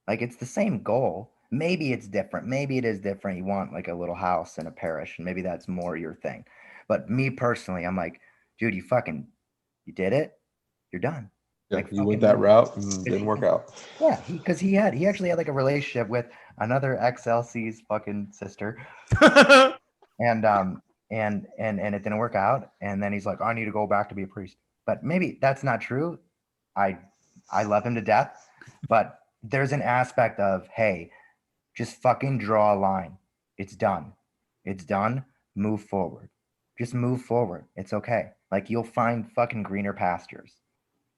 Like it's the same goal. Maybe it's different. Maybe it is different. You want like a little house in a parish, and maybe that's more your thing. But me personally, I'm like, dude, you did it. You're done. Yeah, Like you went that route and didn't work out. Yeah, because he actually had like a relationship with another XLC's fucking sister, and it didn't work out. And then he's like, I need to go back to be a priest. But maybe that's not true. I love him to death, but there's an aspect of, hey, just fucking draw a line. It's done. Move forward. Just move forward. It's okay. Like you'll find fucking greener pastures.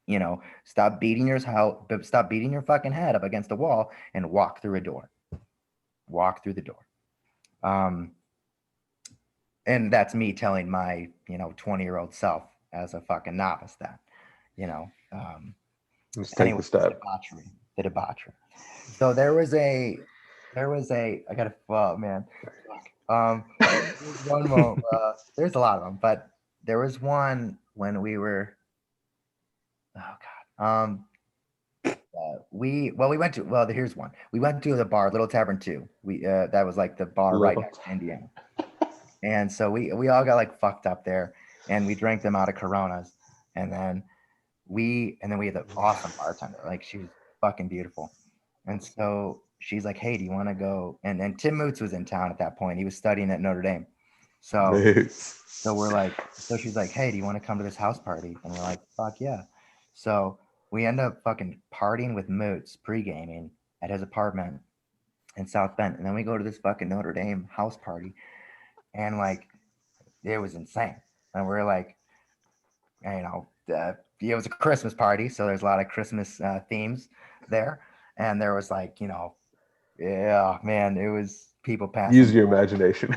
You know, stop beating your fucking head up against the wall and walk through a door. Walk through the door. And that's me telling my 20-year-old self as a fucking novice that, Let's take the step. The debauchery. So there was a I gotta, oh man, one more. There's a lot of them, but there was one when we were, oh god, we went to, here's one. We went to the bar, Little Tavern 2. We that was like the bar right next to Indiana. And so we all got like fucked up there, and we drank them out of Coronas, and then we had the awesome bartender. Like, she was fucking beautiful. And so she's like, hey, do you want to go? And Tim Moots was in town at that point. He was studying at Notre Dame. So we're like, so she's like, hey, do you want to come to this house party? And we're like, fuck yeah. So we end up fucking partying with Moots, pre-gaming at his apartment in South Bend. And then we go to this fucking Notre Dame house party. And like, it was insane. And we're like, it was a Christmas party, so there's a lot of Christmas themes there. And there was like, yeah, man, it was people passing. Use your imagination.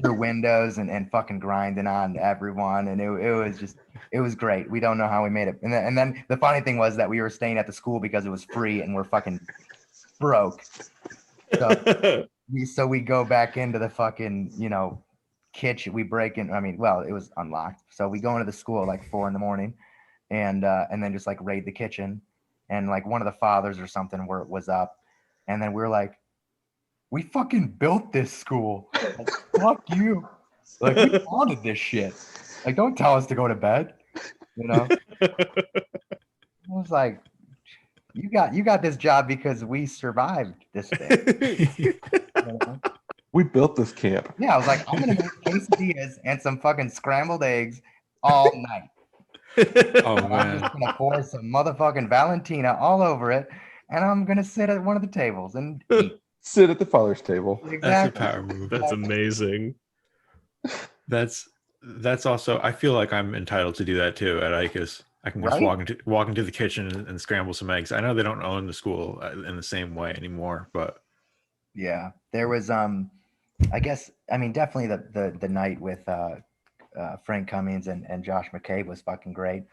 Through windows and fucking grinding on everyone. And it was great. We don't know how we made it. And then the funny thing was that we were staying at the school because it was free and we're fucking broke. So we go back into the fucking, kitchen. We break in. It was unlocked. So we go into the school at like 4 a.m. and then just like raid the kitchen. And like one of the fathers or something was up. And then we're like, we fucking built this school. Like, fuck you. Like, we wanted this shit. Like, don't tell us to go to bed. I was like, you got this job because we survived this thing. We built this camp. Yeah, I was like, I'm gonna make quesadillas and some fucking scrambled eggs all night. Oh man, I'm just gonna pour some motherfucking Valentina all over it, and I'm gonna sit at one of the tables and eat. Sit at the father's table. Exactly. That's a power move. That's amazing. That's also, I feel like I'm entitled to do that too at ICUS. I can just walk into the kitchen and scramble some eggs. I know they don't own the school in the same way anymore, but yeah, there was I guess, definitely the night with Frank Cummings and Josh McCabe was fucking great.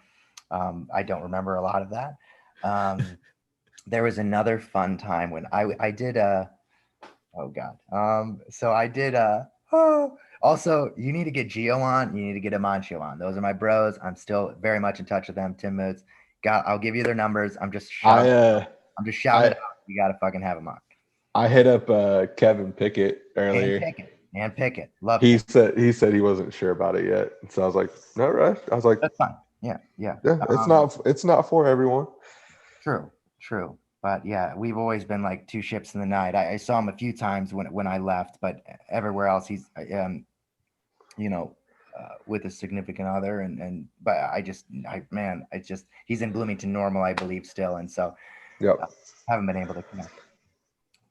I don't remember a lot of that. There was another fun time when I did also, you need to get Gio on, you need to get Amancio on. Those are my bros. I'm still very much in touch with them. Tim Moots. I'll give you their numbers. I'm just shouting it out. You gotta fucking have them on. I hit up Kevin Pickett earlier. And Pickett. Love he said he wasn't sure about it yet. So I was like, no rush. I was like, that's fine. Yeah. It's not for everyone. True. But yeah, we've always been like two ships in the night. I saw him a few times when I left, but everywhere else he's with a significant other he's in Bloomington Normal, I believe, still, and so haven't been able to connect.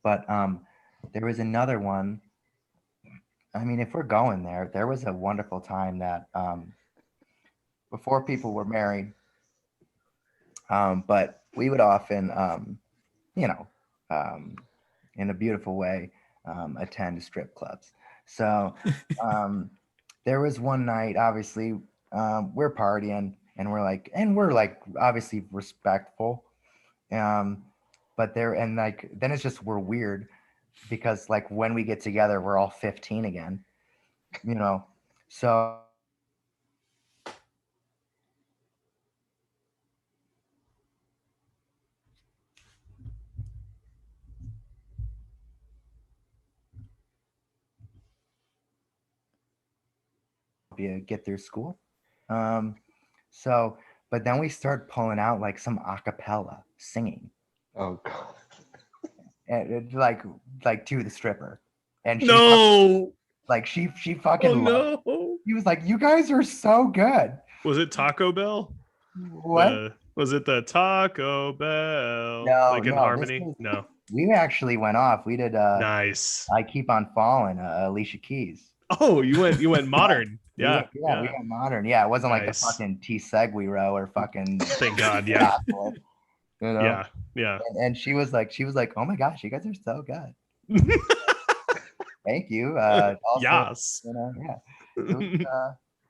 But there was another one. If we're going there was a wonderful time that before people were married, but we would often, in a beautiful way, attend strip clubs. So there was one night, obviously, we're partying and we're like obviously respectful. But then it's just, we're weird because like when we get together, we're all 15 again, so. Get through school. But then we start pulling out like some acapella singing. Oh god. And it's like to the stripper. And she she fucking loved it. He was like, you guys are so good. Was it Taco Bell? What? Was it the Taco Bell? No, like in harmony? No. We actually went off. We did nice. I Keep on Falling, Alicia Keys. Oh, you went modern. Yeah. We went modern. Yeah, it wasn't like the fucking T Segway or fucking thank God, yeah. Yeah. And she was like, oh my gosh, you guys are so good. Thank you. Also, Yes. you know, yeah. It was,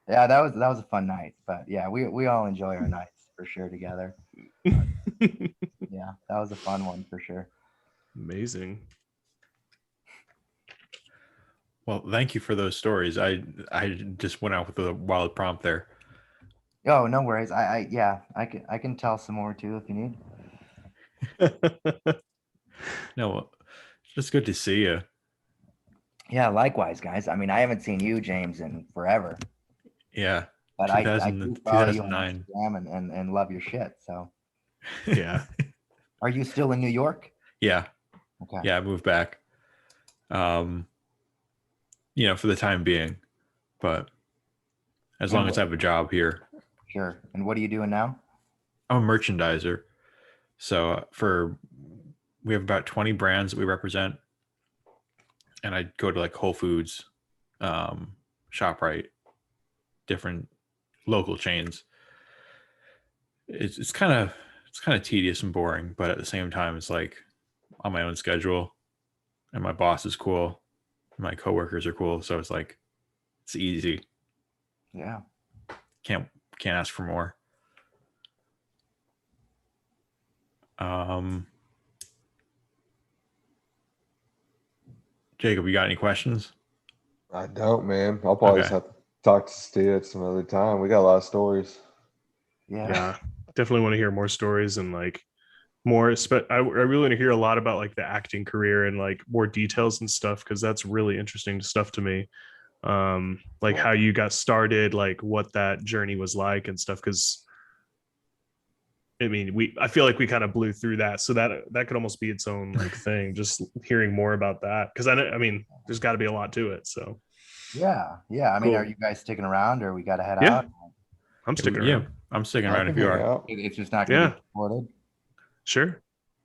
yeah, that was a fun night. But yeah, we all enjoy our nights for sure together. Yeah, that was a fun one for sure. Amazing. Well, thank you for those stories. I just went out with a wild prompt there. Oh, no worries. I can tell some more too if you need. No, it's just good to see you. Yeah, likewise, guys. I mean, I haven't seen you, James, in forever, Yeah, but I do follow you on 2009. Instagram and love your shit. So, Yeah. are you still in New York? Yeah, Okay. yeah, I moved back. For the time being, but as long as I have a job here. Sure. And what are you doing now? I'm a merchandiser. So we have about 20 brands that we represent. And I go to like Whole Foods, ShopRite, different local chains. It's kind of tedious and boring, but at the same time, it's like on my own schedule, and my boss is cool, and my coworkers are cool, so it's like it's easy. Yeah. Can't ask for more. Jacob, you got any questions? I don't, man. I'll probably just have to talk to Stuart some other time. We got a lot of stories. Yeah. Definitely want to hear more stories and like more. I really want to hear a lot about like the acting career and like more details and stuff, because that's really interesting stuff to me. Like how you got started, like what that journey was like and stuff. Because I mean, I feel like we kind of blew through that, so that could almost be its own like thing. Just hearing more about that, because I mean, there's got to be a lot to it. So Yeah. I mean, cool. Are you guys sticking around, or we got to head Yeah. out? I'm sticking around. Yeah, I'm sticking around if you are. It's just not going to be recorded. Sure.